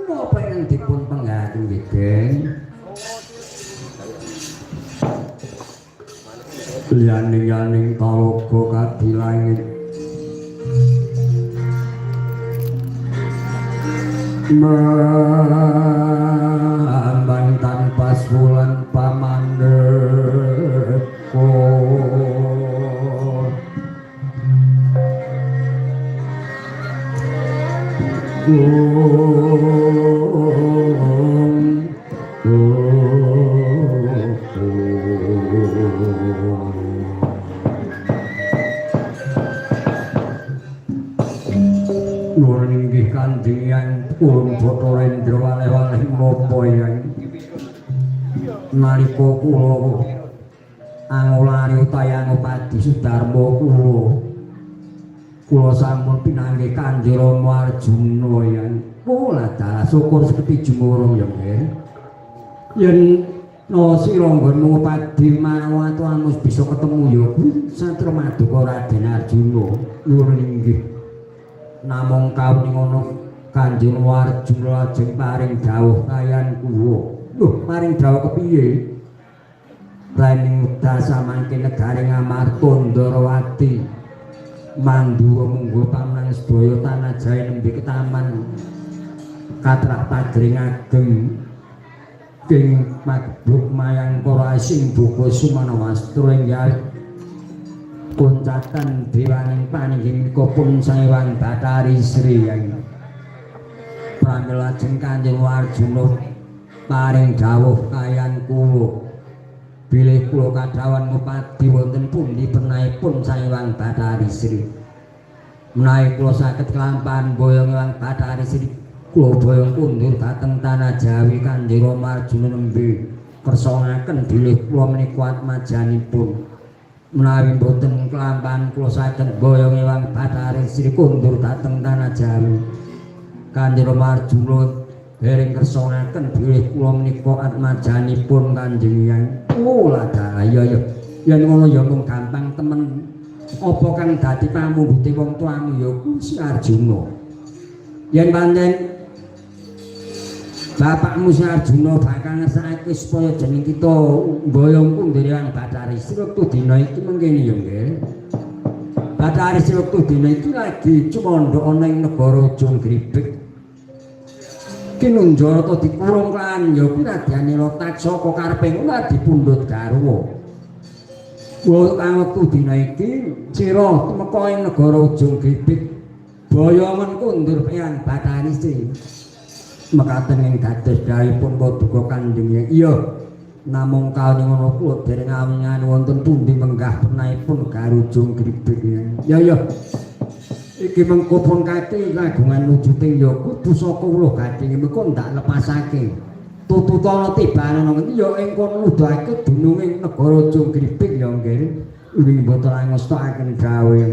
Napa ingkang dipun penggahaken Geng? Liyaning-yaning talaga kadilangit mambang tanpa wulan pamandheka Nuwun inggih Kanjeng Hyang Kulon Bathara waleh-waleh menapa Hyang nalika kula angolari utayango padi Sudarma kula sampun pinanggih Kanjeng Rama Arjuna Hyang kula dalah syukur seperti jumurung ya nggih yen no sira nggonmu padi mawat amus bisa ketemu ya Satya Maduka Raden Arjuna nuwun inggih namung kawuning ngono Kanjeng Arjuna lajeng paring dawuh kayan kuwa. Lho, paring dawuh kepiye? Raning dasa mangke negaring Amartandrawati manduwa munggo paman sedaya tanah jae nembe ketaman katrah pagring ageng king magbuk mayangkara sing buka sumanawastra enggal kuncakan dewaning paninging kopun saewan Bathari Sri pramila lajeng Kanjeng Arjuna paring dawuh kayan kula bilih kula kadhawan ngupadi wonten pundi penahipun saewan Bathari Sri menawi kula saged kelampahan boyong ewang Bathari Sri kula boyong kundur dhateng tanah Jawi Kanjeng Rama Arjuna nembe kersa ngaken bilih kula menika atmajanipun menawi boten kelampahan kula saged boyong ewang Bathari Sri kundur dhateng tanah Jawi Kanjeng Rama Arjuna dereng kersa ngaken bilih kula menika atmajanipun Kanjeng Hyang kula dalah ya yen ngono ya mung gampang temen apa kang dadi pamundhute wong tuamu ya Gusti Arjuna yen pancen bapakmu Si Arjuna bakal ngersakake supaya jeneng kita mboyong kundur ewang Bathari Sri wektu dina iki mengkene ya nggih Bathari Sri wektu dina iki lagi cumandha ana ing negara Jonggribek kinunjara to dikurung kan ya kuwi radyane lotak saka karepe kula dipundhut garwa kula kang wektu dina iki sira tumeka ing negara Jonggribek boyongan kundur ewang Bathari Sri mekaten ing dados dawuhipun Paduka Kanjeng Hyang iya namung kawuning ngono kula dereng awingan wonten pundi menggah penahipun Garujung Gribek ya iki mengko pun kate kagungan wujuting ya kudu saka kula gading mengko ndak lepasake tututana tibane nang ngendi ya ing kono nuduhake dununging negara Jonggribek ya nggih ing boten ngastokaken gawe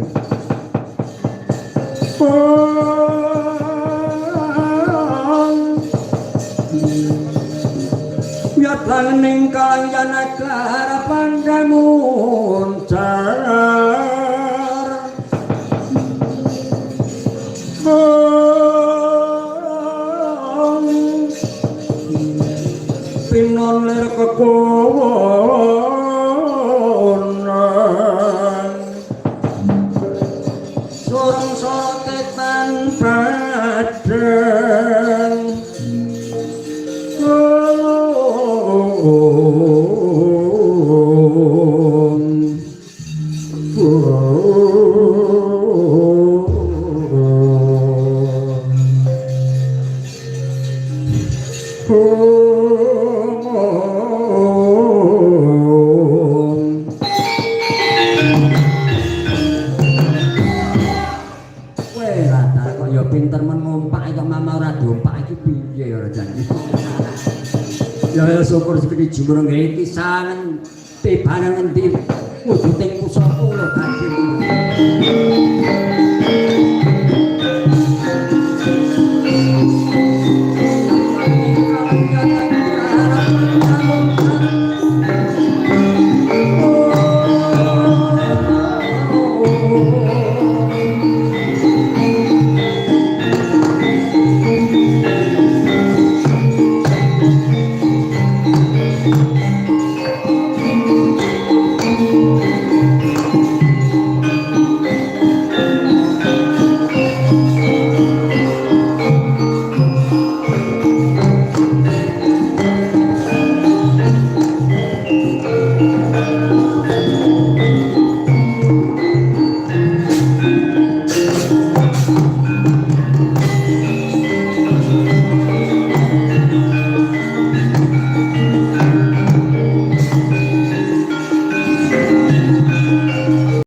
Yaplaning kaliyan harapan muncar pinon lir kekowonan sorong sotetan padang syukur seperti jumurung iki sangen tibane ngendi wujuting pusaka kula badhe